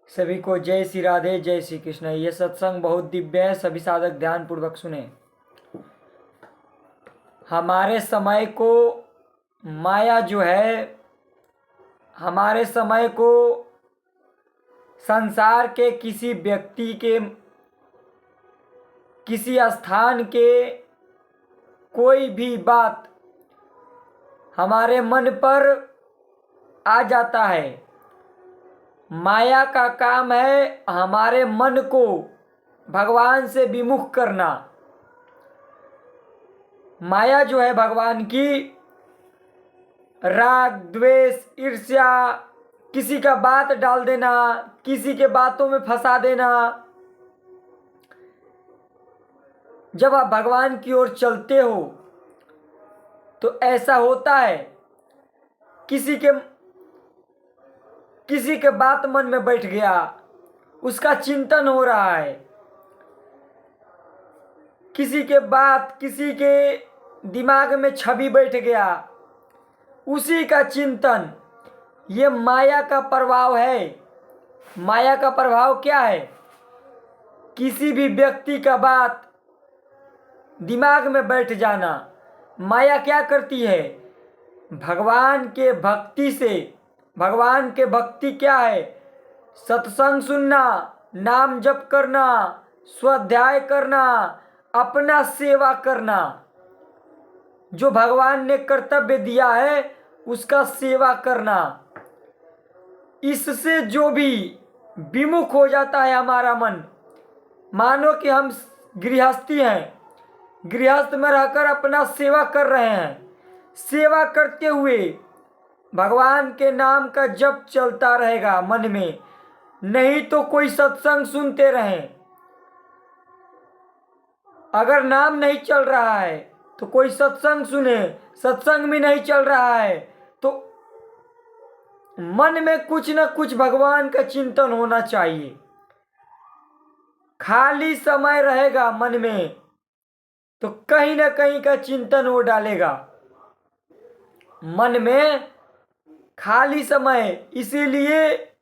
सभी को जय श्री राधे, जय श्री कृष्ण। ये सत्संग बहुत दिव्य है, सभी साधक ध्यान पूर्वक सुने। हमारे समय को माया जो है, हमारे समय को संसार के किसी व्यक्ति के, किसी स्थान के कोई भी बात हमारे मन पर आ जाता है। माया का काम है हमारे मन को भगवान से विमुख करना। माया जो है भगवान की, राग, द्वेष, ईर्ष्या, किसी का बात डाल देना, किसी के बातों में फंसा देना। जब आप भगवान की ओर चलते हो तो ऐसा होता है, किसी के बात मन में बैठ गया, उसका चिंतन हो रहा है, किसी के बात, किसी के दिमाग में छवि बैठ गया, उसी का चिंतन। ये माया का प्रभाव है। माया का प्रभाव क्या है? किसी भी व्यक्ति का बात दिमाग में बैठ जाना। माया क्या करती है? भगवान के भक्ति से, भगवान के भक्ति क्या है? सत्संग सुनना, नाम जप करना, स्वाध्याय करना, अपना सेवा करना। जो भगवान ने कर्तव्य दिया है उसका सेवा करना। इससे जो भी विमुख हो जाता है हमारा मन, मानो कि हम गृहस्थी हैं, गृहस्थ में रहकर अपना सेवा कर रहे हैं, सेवा करते हुए भगवान के नाम का जप चलता रहेगा मन में, नहीं तो कोई सत्संग सुनते रहें। अगर नाम नहीं चल रहा है तो कोई सत्संग सुने, सत्संग भी नहीं चल रहा है तो मन में कुछ न कुछ भगवान का चिंतन होना चाहिए। खाली समय रहेगा मन में तो कहीं न कहीं का चिंतन वो डालेगा मन में। खाली समय, इसीलिए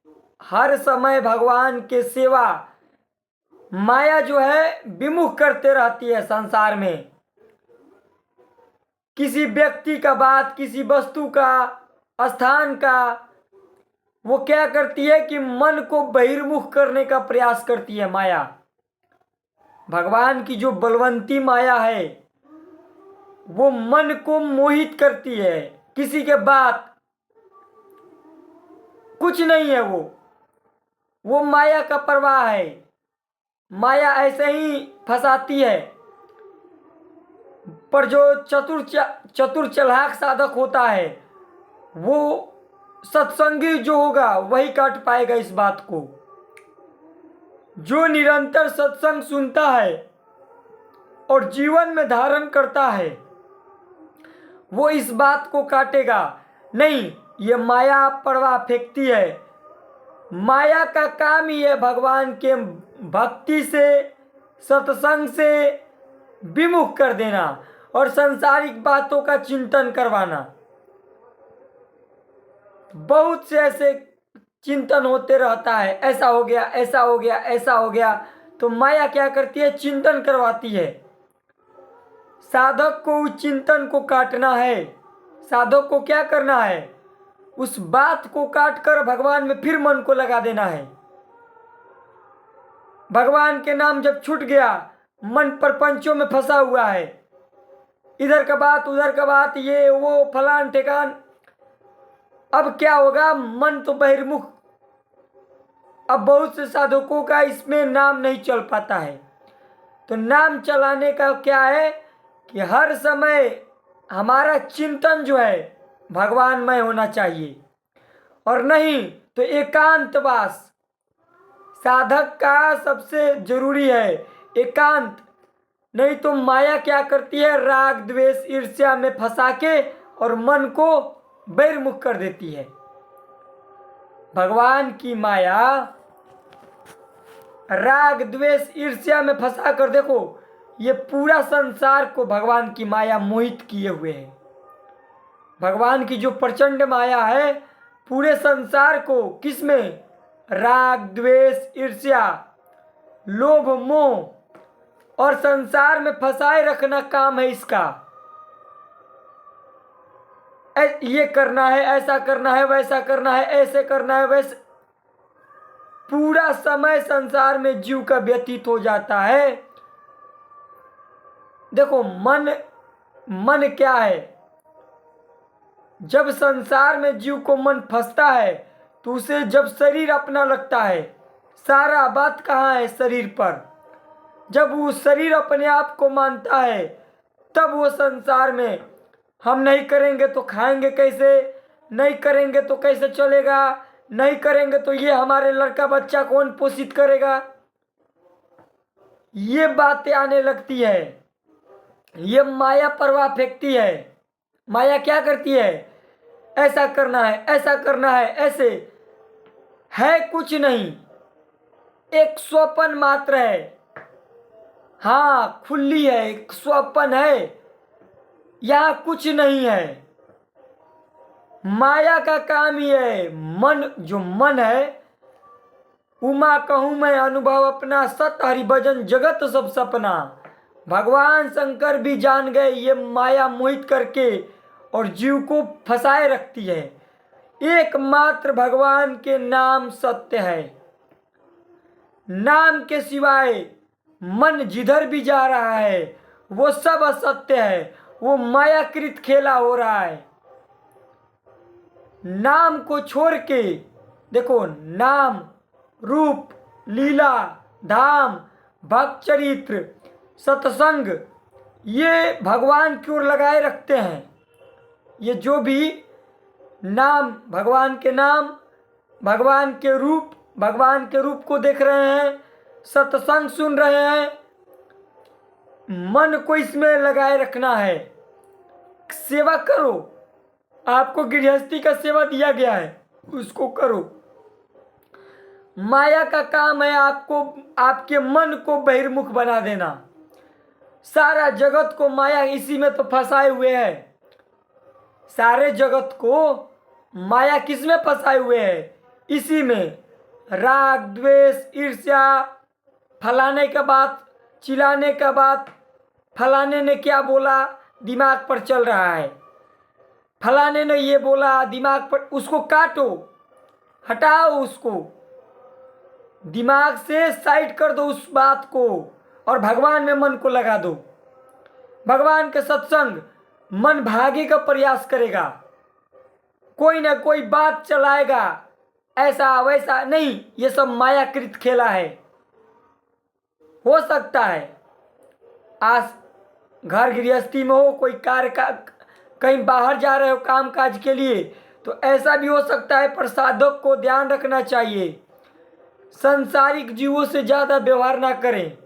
हर समय भगवान के सेवा, माया जो है विमुख करते रहती है संसार में। किसी व्यक्ति का बात, किसी वस्तु का, स्थान का, वो क्या करती है कि मन को बहिर्मुख करने का प्रयास करती है माया। भगवान की जो बलवंती माया है वो मन को मोहित करती है। किसी के बात कुछ नहीं है, वो माया का प्रवाह है। माया ऐसे ही फंसाती है, पर जो चतुर चलाक साधक होता है वो सत्संगी जो होगा वही काट पाएगा इस बात को। जो निरंतर सत्संग सुनता है और जीवन में धारण करता है वो इस बात को काटेगा नहीं। ये माया प्रवाह फेंकती है। माया का काम ही है भगवान के भक्ति से, सत्संग से विमुख कर देना और सांसारिक बातों का चिंतन करवाना। बहुत से ऐसे चिंतन होते रहता है, ऐसा हो गया, ऐसा हो गया, ऐसा हो गया। तो माया क्या करती है? चिंतन करवाती है। साधक को उस चिंतन को काटना है। साधक को क्या करना है? उस बात को काटकर भगवान में फिर मन को लगा देना है। भगवान के नाम जब छूट गया, मन प्रपंचों में फंसा हुआ है, इधर का बात, उधर का बात, ये वो फलान ठेकान। अब क्या होगा? मन तो बहिर्मुख। अब बहुत से साधकों का इसमें नाम नहीं चल पाता है। तो नाम चलाने का क्या है कि हर समय हमारा चिंतन जो है भगवानमय होना चाहिए, और नहीं तो एकांतवास। साधक का सबसे जरूरी है एकांत। नहीं तो माया क्या करती है? राग, द्वेष, ईर्ष्या में फंसा के और मन को बहिर्मुख कर देती है। भगवान की माया राग, द्वेष, ईर्ष्या में फंसा कर, देखो ये पूरा संसार को भगवान की माया मोहित किए हुए है। भगवान की जो प्रचंड माया है पूरे संसार को किसमें? राग, द्वेष, ईर्ष्या, लोभ, मोह और संसार में फंसाए रखना काम है इसका। ये करना है, ऐसा करना है, वैसा करना है, ऐसे करना है, वैसे पूरा समय संसार में जीव का व्यतीत हो जाता है। देखो मन क्या है? जब संसार में जीव को मन फंसता है तो उसे जब शरीर अपना लगता है, सारा बात कहाँ है? शरीर पर। जब वो शरीर अपने आप को मानता है तब वो संसार में हम नहीं करेंगे तो खाएंगे कैसे, नहीं करेंगे तो कैसे चलेगा, नहीं करेंगे तो ये हमारे लड़का बच्चा कौन पोषित करेगा, ये बातें आने लगती है। ये माया प्रभाव फेंकती है। माया क्या करती है? ऐसा करना है, ऐसा करना है, ऐसे है कुछ नहीं, एक स्वप्न मात्र है। हाँ, खुली है, एक स्वप्न है, यहाँ कुछ नहीं है। माया का काम ही है। जो मन है, उमा कहूँ मैं अनुभव अपना, सत हरि भजन जगत सब सपना। भगवान शंकर भी जान गए ये माया मोहित करके और जीव को फंसाए रखती है। एकमात्र भगवान के नाम सत्य है। नाम के सिवाय मन जिधर भी जा रहा है वो सब असत्य है, वो मायाकृत खेला हो रहा है। नाम को छोड़ के देखो, नाम, रूप, लीला, धाम, भक्त चरित्र, सत्संग, ये भगवान की ओर लगाए रखते हैं। ये जो भी नाम, भगवान के रूप को देख रहे हैं, सत्संग सुन रहे हैं, मन को इसमें लगाए रखना है। सेवा करो, आपको गृहस्थी का सेवा दिया गया है, उसको करो। माया का काम है आपको, आपके मन को बहिर्मुख बना देना। सारा जगत को माया इसी में तो फंसाए हुए है। सारे जगत को माया किस में फंसाए हुए है? इसी में। राग, द्वेष, ईर्ष्या, फलाने का बात, चिल्लाने का बात, फलाने ने क्या बोला दिमाग पर चल रहा है, फलाने ने ये बोला दिमाग पर, उसको काटो, हटाओ, उसको दिमाग से साइड कर दो उस बात को और भगवान में मन को लगा दो। भगवान के सत्संग मन भागे का प्रयास करेगा, कोई ना कोई बात चलाएगा, ऐसा वैसा नहीं, ये सब मायाकृत खेला है। हो सकता है आज घर गृहस्थी में हो, कोई कार्य का कहीं बाहर जा रहे हो काम काज के लिए, तो ऐसा भी हो सकता है। पर साधक को ध्यान रखना चाहिए, संसारिक जीवों से ज़्यादा व्यवहार ना करें।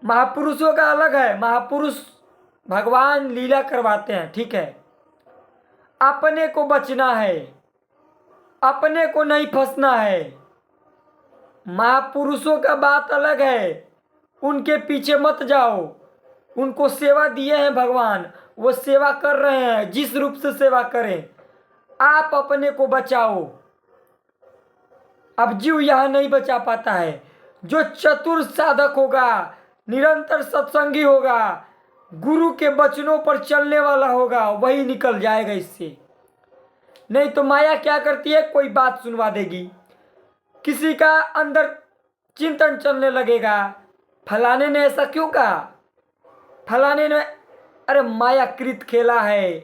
महापुरुषों का अलग है, महापुरुष भगवान लीला करवाते हैं, ठीक है। अपने को बचना है, अपने को नहीं फंसना है। महापुरुषों का बात अलग है, उनके पीछे मत जाओ। उनको सेवा दिए हैं भगवान, वो सेवा कर रहे हैं, जिस रूप से सेवा करें। आप अपने को बचाओ। अब जीव यह नहीं बचा पाता है। जो चतुर साधक होगा, निरंतर सत्संगी होगा, गुरु के वचनों पर चलने वाला होगा, वही निकल जाएगा इससे। नहीं तो माया क्या करती है, कोई बात सुनवा देगी, किसी का अंदर चिंतन चलने लगेगा, फलाने ने ऐसा क्यों कहा, फलाने ने, अरे मायाकृत खेला है।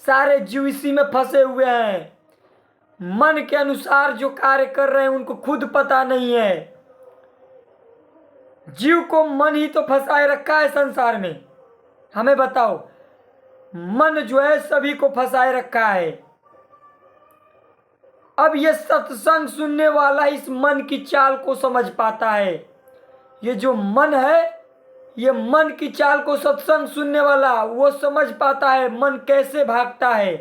सारे जीव इसी में फंसे हुए हैं। मन के अनुसार जो कार्य कर रहे हैं उनको खुद पता नहीं है। जीव को मन ही तो फंसाए रखा है संसार में। हमें बताओ, मन जो है सभी को फंसाए रखा है। अब ये सत्संग सुनने वाला इस मन की चाल को समझ पाता है। ये जो मन है, ये मन की चाल को सत्संग सुनने वाला वो समझ पाता है, मन कैसे भागता है,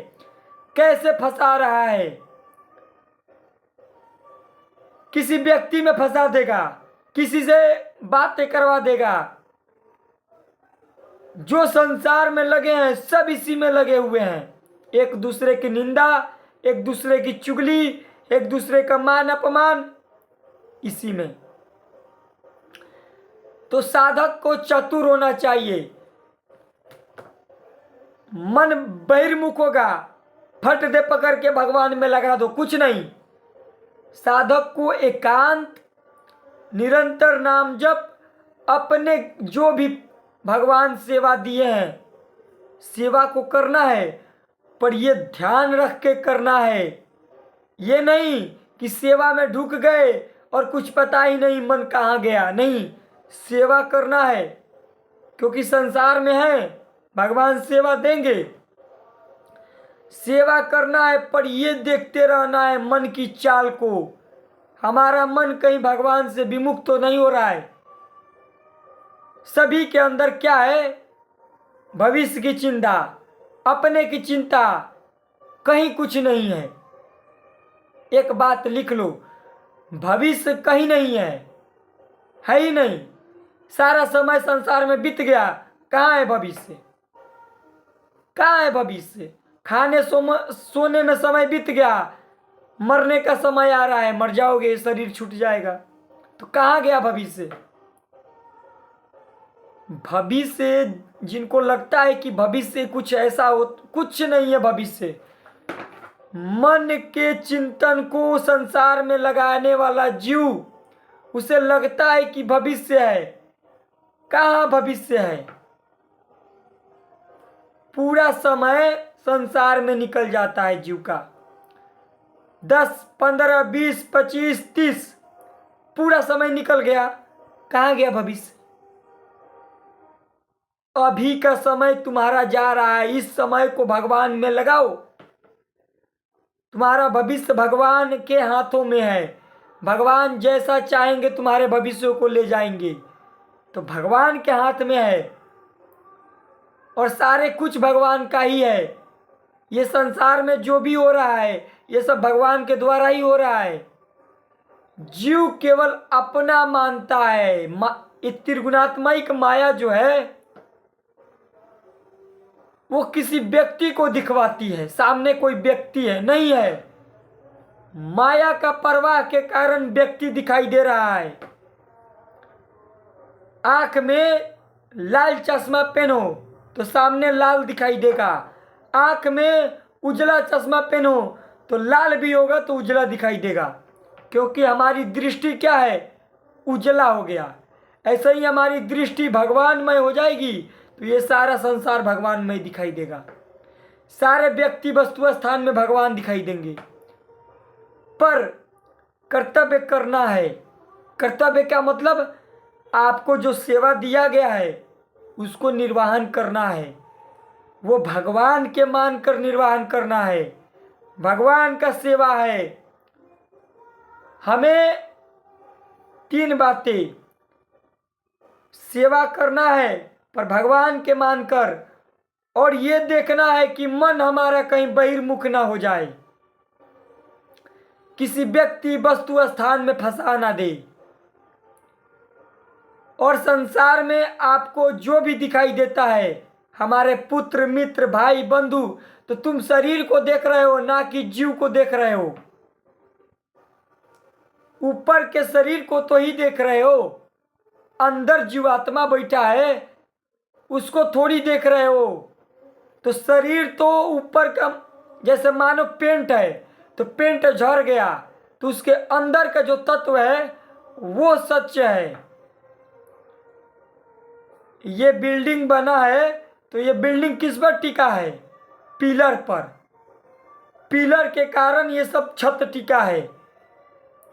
कैसे फंसा रहा है। किसी व्यक्ति में फंसा देगा, किसी से बातें करवा देगा। जो संसार में लगे हैं सब इसी में लगे हुए हैं। एक दूसरे की निंदा, एक दूसरे की चुगली, एक दूसरे का मान अपमान इसी में। तो साधक को चतुर होना चाहिए। मन बहिर्मुख होगा, फट दे पकड़ के भगवान में लगा दो, कुछ नहीं। साधक को एकांत, निरंतर नाम जप, अपने जो भी भगवान सेवा दिए हैं सेवा को करना है, पर ये ध्यान रख के करना है। ये नहीं कि सेवा में ढुक गए और कुछ पता ही नहीं मन कहाँ गया। नहीं, सेवा करना है क्योंकि संसार में है, भगवान सेवा देंगे। सेवा करना है, पर ये देखते रहना है मन की चाल को, हमारा मन कहीं भगवान से विमुख तो नहीं हो रहा है। सभी के अंदर क्या है? भविष्य की चिंता, अपने की चिंता, कहीं कुछ नहीं है। एक बात लिख लो, भविष्य कहीं नहीं है ही नहीं। सारा समय संसार में बीत गया, कहाँ है भविष्य? कहाँ है भविष्य? खाने सोने में समय बीत गया, मरने का समय आ रहा है, मर जाओगे, शरीर छूट जाएगा, तो कहाँ गया भविष्य? भविष्य जिनको लगता है कि भविष्य कुछ ऐसा हो, कुछ नहीं है भविष्य। मन के चिंतन को संसार में लगाने वाला जीव, उसे लगता है कि भविष्य है। कहाँ भविष्य है? पूरा समय संसार में निकल जाता है जीव का, 10, 15, 20, 25, 30, पूरा समय निकल गया, कहाँ गया भविष्य? अभी का समय तुम्हारा जा रहा है, इस समय को भगवान में लगाओ। तुम्हारा भविष्य भगवान के हाथों में है। भगवान जैसा चाहेंगे तुम्हारे भविष्य को ले जाएंगे, तो भगवान के हाथ में है और सारे कुछ भगवान का ही है। ये संसार में जो भी हो रहा है ये सब भगवान के द्वारा ही हो रहा है। जीव केवल अपना मानता है। ये त्रिगुणात्मक माया जो है वो किसी व्यक्ति को दिखवाती है, सामने कोई व्यक्ति है नहीं है। माया का प्रवाह के कारण व्यक्ति दिखाई दे रहा है। आंख में लाल चश्मा पहनो तो सामने लाल दिखाई देगा, आंख में उजला चश्मा पहनो तो लाल भी होगा तो उजला दिखाई देगा, क्योंकि हमारी दृष्टि क्या है? उजला हो गया। ऐसे ही हमारी दृष्टि भगवानमय हो जाएगी तो ये सारा संसार भगवानमय दिखाई देगा, सारे व्यक्ति वस्तु स्थान में भगवान दिखाई देंगे। पर कर्तव्य करना है। कर्तव्य का मतलब आपको जो सेवा दिया गया है उसको निर्वहन करना है, वो भगवान के मानकर निर्वहन करना है, भगवान का सेवा है। हमें 3 बातें, सेवा करना है पर भगवान के मानकर, और ये देखना है कि मन हमारा कहीं बहिर्मुख ना हो जाए, किसी व्यक्ति वस्तु स्थान में फंसा ना दे। और संसार में आपको जो भी दिखाई देता है, हमारे पुत्र मित्र भाई बंधु, तो तुम शरीर को देख रहे हो ना कि जीव को देख रहे हो। ऊपर के शरीर को तो ही देख रहे हो, अंदर जीवात्मा बैठा है उसको थोड़ी देख रहे हो। तो शरीर तो ऊपर का, जैसे मानो पेंट है तो पेंट झड़ गया तो उसके अंदर का जो तत्व है वो सच्च है। ये बिल्डिंग बना है तो ये बिल्डिंग किस पर टिका है? पिलर पर। पिलर के कारण ये सब छत टिका है।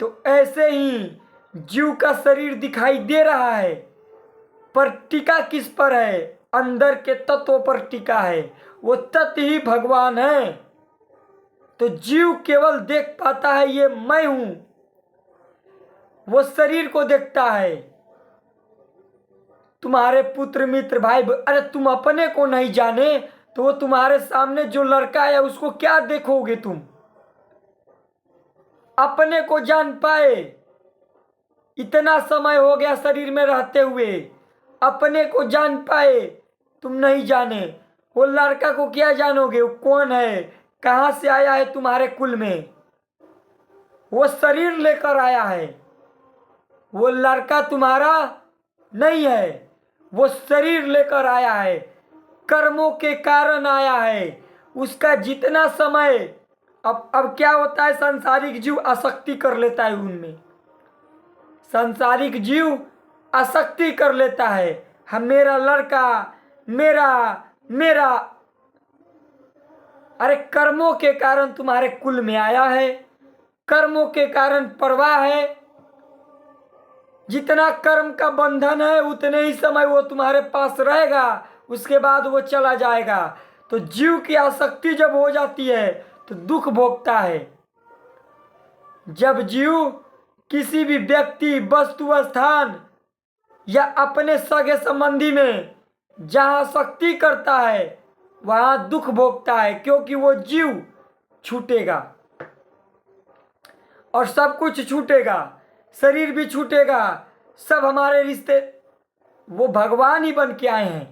तो ऐसे ही जीव का शरीर दिखाई दे रहा है पर टिका किस पर है? अंदर के तत्व पर टिका है, वो तत्व ही भगवान है। तो जीव केवल देख पाता है ये मैं हूं, वो शरीर को देखता है। तुम्हारे पुत्र मित्र भाई, अरे तुम अपने को नहीं जाने तो वो तुम्हारे सामने जो लड़का है उसको क्या देखोगे? तुम अपने को जान पाए, इतना समय हो गया शरीर में रहते हुए, अपने को जान पाए, तुम नहीं जाने, वो लड़का को क्या जानोगे? वो कौन है, कहाँ से आया है तुम्हारे कुल में? वो शरीर लेकर आया है। वो लड़का तुम्हारा नहीं है, वो शरीर लेकर आया है, कर्मों के कारण आया है। उसका जितना समय अब क्या होता है, सांसारिक जीव आसक्ति कर लेता है उनमें, सांसारिक जीव आसक्ति कर लेता है। हम मेरा लड़का, मेरा मेरा अरे कर्मों के कारण तुम्हारे कुल में आया है, कर्मों के कारण परवाह है। जितना कर्म का बंधन है उतने ही समय वो तुम्हारे पास रहेगा, उसके बाद वो चला जाएगा। तो जीव की आसक्ति जब हो जाती है तो दुख भोगता है। जब जीव किसी भी व्यक्ति, वस्तु, स्थान या अपने सगे संबंधी में जहाँ शक्ति करता है वहाँ दुख भोगता है, क्योंकि वो जीव छूटेगा और सब कुछ छूटेगा, शरीर भी छूटेगा, सब हमारे रिश्ते। वो भगवान ही बन के आए हैं।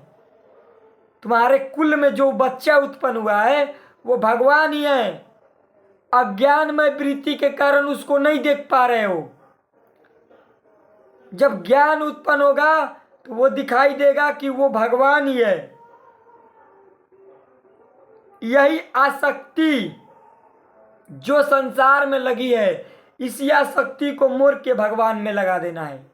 तुम्हारे कुल में जो बच्चा उत्पन्न हुआ है वो भगवान ही है। अज्ञानमय वृत्ति के कारण उसको नहीं देख पा रहे हो। जब ज्ञान उत्पन्न होगा तो वो दिखाई देगा कि वो भगवान ही है। यही आसक्ति जो संसार में लगी है, इसी आसक्ति को मोड़ के भगवान में लगा देना है।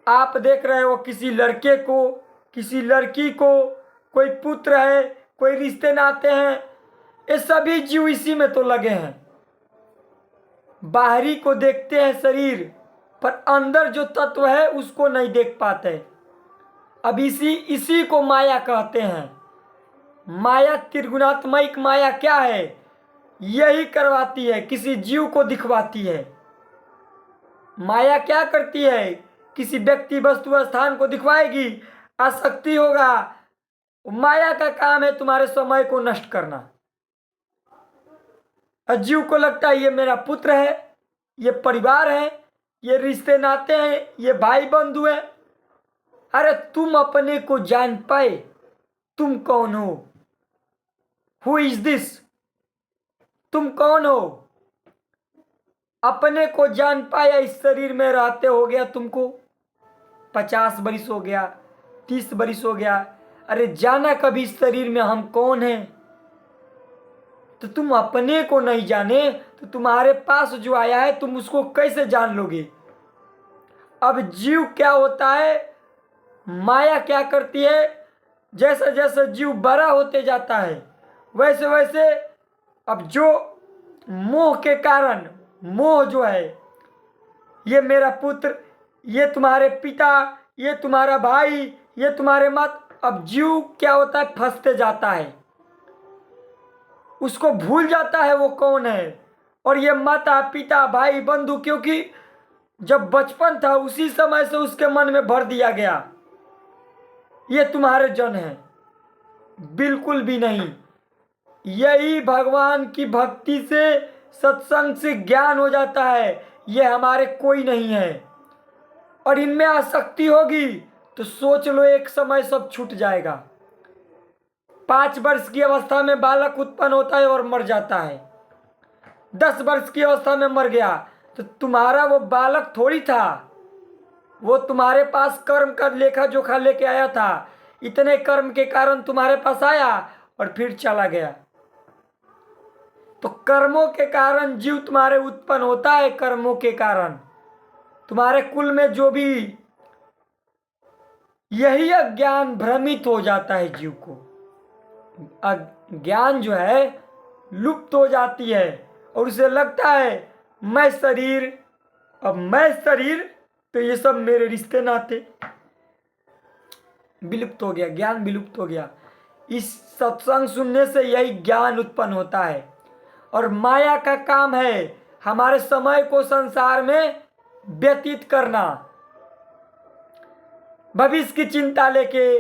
आप देख रहे हो किसी लड़के को, किसी लड़की को, कोई पुत्र है, कोई रिश्ते नाते हैं, ये सभी जीव इसी में तो लगे हैं। बाहरी को देखते हैं शरीर, पर अंदर जो तत्व है उसको नहीं देख पाते। अब इसी को माया कहते हैं। माया, त्रिगुणात्मक माया क्या है? यही करवाती है, किसी जीव को दिखवाती है। माया क्या करती है? किसी व्यक्ति, वस्तु, स्थान को दिखवाएगी, आसक्ति होगा। माया का काम है तुम्हारे समय को नष्ट करना। जीव को लगता है ये मेरा पुत्र है, ये परिवार है, ये रिश्ते नाते हैं, ये भाई बंधु है। अरे तुम अपने को जान पाए, तुम कौन हो? Who is this? तुम कौन हो? अपने को जान पाया। इस शरीर में रहते हो गया तुमको 50 बरिस हो गया, 30 बरिस हो गया। अरे जाना कभी इस शरीर में हम कौन हैं? तो तुम अपने को नहीं जाने तो तुम्हारे पास जो आया है तुम उसको कैसे जान लोगे? अब जीव क्या होता है, माया क्या करती है, जैसे जैसे जीव बड़ा होते जाता है वैसे वैसे अब जो मोह के कारण, मोह जो है, ये मेरा पुत्र, ये तुम्हारे पिता, ये तुम्हारा भाई, ये तुम्हारे मत, अब जीव क्या होता है, फंसते जाता है। उसको भूल जाता है वो कौन है। और ये माता, पिता, भाई, बंधु, क्योंकि जब बचपन था उसी समय से उसके मन में भर दिया गया ये तुम्हारे जन है। बिल्कुल भी नहीं। यही भगवान की भक्ति से, सत्संग से ज्ञान हो जाता है, ये हमारे कोई नहीं है। और इनमें आसक्ति होगी तो सोच लो एक समय सब छूट जाएगा। 5 वर्ष की अवस्था में बालक उत्पन्न होता है और मर जाता है। 10 वर्ष की अवस्था में मर गया तो तुम्हारा वो बालक थोड़ी था, वो तुम्हारे पास कर्म का लेखा जोखा लेके आया था। इतने कर्म के कारण तुम्हारे पास आया और फिर चला गया। तो कर्मों के कारण जीव तुम्हारे उत्पन्न होता है। कर्मों के कारण तुम्हारे कुल में जो भी, यही अज्ञान भ्रमित हो जाता है जीव को। ज्ञान जो है लुप्त हो जाती है और उसे लगता है मैं शरीर, अब मैं शरीर तो ये सब मेरे रिश्ते नाते। विलुप्त हो गया, ज्ञान विलुप्त हो गया। इस सत्संग सुनने से यही ज्ञान उत्पन्न होता है। और माया का काम है हमारे समय को संसार में व्यतीत करना, भविष्य की चिंता लेके,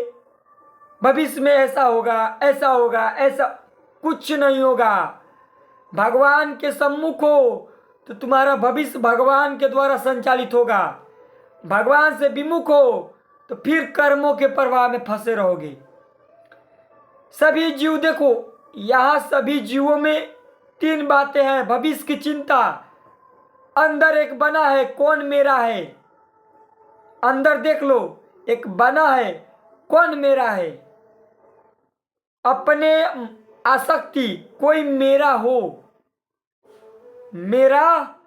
भविष्य में ऐसा होगा, ऐसा होगा, ऐसा कुछ नहीं होगा। भगवान के सम्मुख हो तो तुम्हारा भविष्य भगवान के द्वारा संचालित होगा। भगवान से विमुख हो तो फिर कर्मों के प्रवाह में फंसे रहोगे। सभी जीव देखो, यहाँ सभी जीवों में तीन बातें हैं। भविष्य की चिंता, अंदर एक बना है कौन मेरा है, अंदर देख लो एक बना है कौन मेरा है। अपने आसक्ति, कोई मेरा हो, मेरा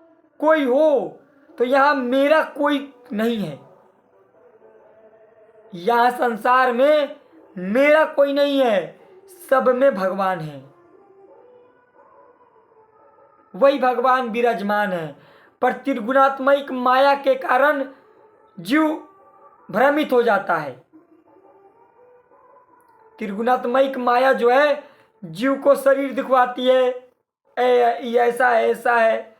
कोई हो, तो यहां मेरा कोई नहीं है। यहां संसार में मेरा कोई नहीं है, सब में भगवान है, वही भगवान विराजमान है। पर त्रिगुणात्मक माया के कारण जीव भ्रमित हो जाता है। त्रिगुणात्मक माया जो है जीव को शरीर दिखवाती है, ये ऐसा है ऐसा है,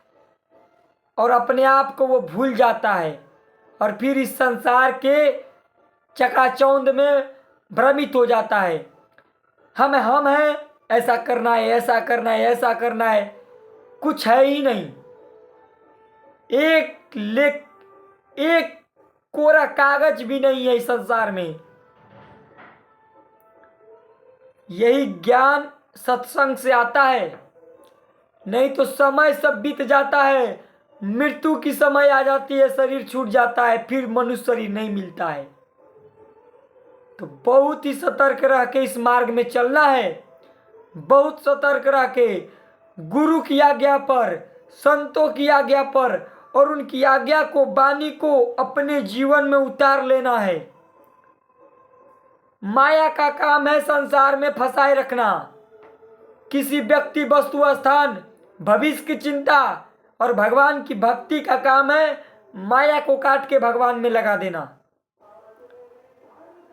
और अपने आप को वो भूल जाता है और फिर इस संसार के चकाचौंध में भ्रमित हो जाता है। हम हैं, ऐसा करना है ऐसा करना है ऐसा करना है, कुछ है ही नहीं। एक कोरा कागज भी नहीं है इस संसार में। यही ज्ञान सत्संग से आता है, नहीं तो समय सब बीत जाता है, मृत्यु की समय आ जाती है, शरीर छूट जाता है, फिर मनुष्य शरीर नहीं मिलता है। तो बहुत ही सतर्क रह के इस मार्ग में चलना है, बहुत सतर्क रह के गुरु की आज्ञा पर, संतों की आज्ञा पर और उनकी आज्ञा को, वाणी को अपने जीवन में उतार लेना है। माया का काम है संसार में फंसाए रखना, किसी व्यक्ति, वस्तु, स्थान, भविष्य की चिंता, और भगवान की भक्ति का काम है माया को काट के भगवान में लगा देना।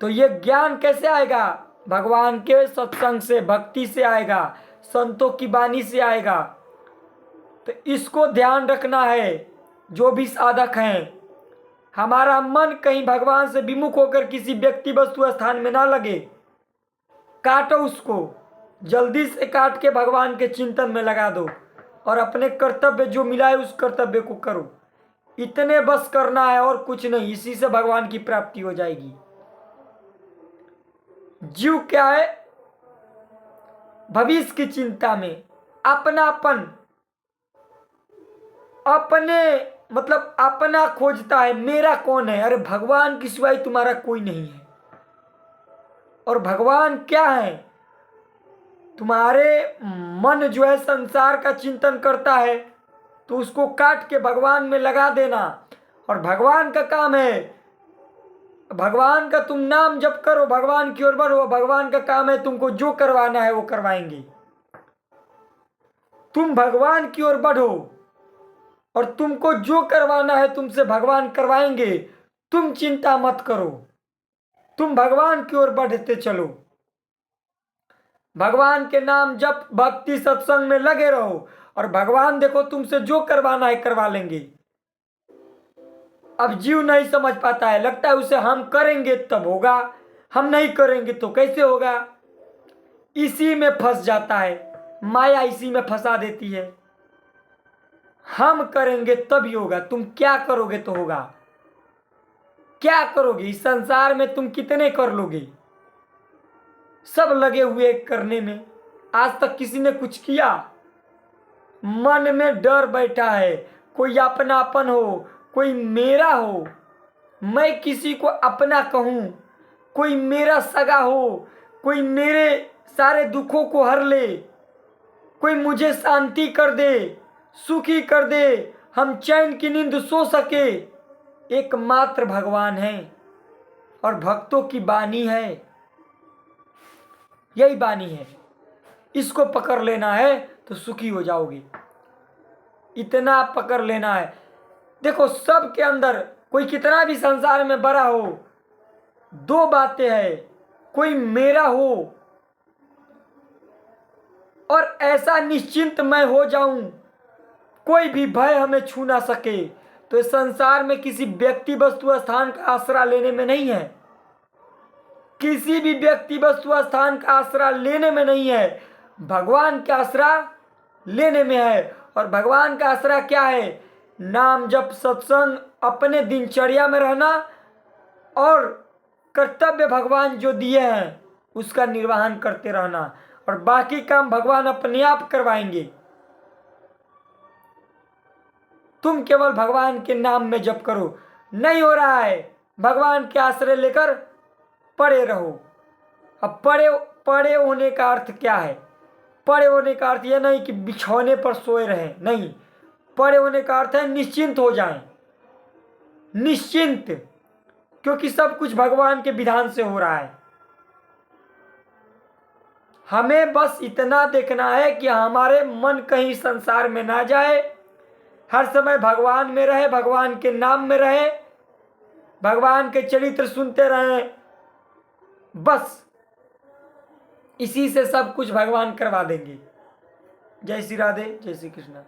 तो ये ज्ञान कैसे आएगा? भगवान के सत्संग से, भक्ति से आएगा, संतों की वाणी से आएगा। तो इसको ध्यान रखना है। जो भी साधक हैं, हमारा मन कहीं भगवान से विमुख होकर किसी व्यक्ति, वस्तु, स्थान में ना लगे। काटो उसको, जल्दी से काट के भगवान के चिंतन में लगा दो और अपने कर्तव्य जो मिला है उस कर्तव्य को करो। इतने बस करना है और कुछ नहीं, इसी से भगवान की प्राप्ति हो जाएगी। जीव क्या है? भविष्य की चिंता में अपनापन, अपने मतलब अपना खोजता है, मेरा कौन है? अरे भगवान की सिवाय तुम्हारा कोई नहीं है। और भगवान क्या है? तुम्हारे मन जो है संसार का चिंतन करता है, तो उसको काट के भगवान में लगा देना। और भगवान का काम है, भगवान का तुम नाम जप करो, भगवान की ओर बढ़ो। भगवान का काम है तुमको जो करवाना है वो करवाएंगे। तुम भगवान की ओर बढ़ो और तुमको जो करवाना है तुमसे भगवान करवाएंगे। तुम चिंता मत करो, तुम भगवान की ओर बढ़ते चलो। भगवान के नाम जप, भक्ति, सत्संग में लगे रहो और भगवान देखो तुमसे जो करवाना है करवा लेंगे। अब जीव नहीं समझ पाता है, लगता है उसे हम करेंगे तब होगा, हम नहीं करेंगे तो कैसे होगा। इसी में फंस जाता है, माया इसी में फंसा देती है। हम करेंगे तभी होगा, तुम क्या करोगे तो होगा। क्या करोगे इस संसार में, तुम कितने कर लोगे? सब लगे हुए करने में, आज तक किसी ने कुछ किया? मन में डर बैठा है, कोई अपनापन हो, कोई मेरा हो, मैं किसी को अपना कहूं, कोई मेरा सगा हो, कोई मेरे सारे दुखों को हर ले, कोई मुझे शांति कर दे, सुखी कर दे, हम चैन की नींद सो सके। एकमात्र भगवान है और भक्तों की वाणी है, यही वाणी है। इसको पकड़ लेना है तो सुखी हो जाओगे। इतना पकड़ लेना है। देखो सबके अंदर, कोई कितना भी संसार में बड़ा हो, दो बातें हैं, कोई मेरा हो और ऐसा निश्चिंत मैं हो जाऊं, कोई भी भय हमें छू ना सके। तो इस संसार में किसी व्यक्ति, वस्तु, स्थान का आसरा लेने में नहीं है, किसी भी व्यक्ति, वस्तु, स्थान का आसरा लेने में नहीं है, भगवान का आसरा लेने में है। और भगवान का आसरा क्या है? नाम जप, सत्संग, अपने दिनचर्या में रहना और कर्तव्य भगवान जो दिए हैं उसका निर्वहन करते रहना, और बाकी काम भगवान अपने आप करवाएंगे। तुम केवल भगवान के नाम में जप करो। नहीं हो रहा है, भगवान के आश्रय लेकर पड़े रहो। अब पड़े पड़े होने का अर्थ क्या है? पड़े होने का अर्थ यह नहीं कि बिछौने पर सोए रहें, नहीं। पड़े होने का अर्थ है निश्चिंत हो जाएं, निश्चिंत, क्योंकि सब कुछ भगवान के विधान से हो रहा है। हमें बस इतना देखना है कि हमारे मन कहीं संसार में ना जाए, हर समय भगवान में रहे, भगवान के नाम में रहे, भगवान के चरित्र सुनते रहें। बस इसी से सब कुछ भगवान करवा देंगे। जय श्री राधे, जय श्री कृष्ण।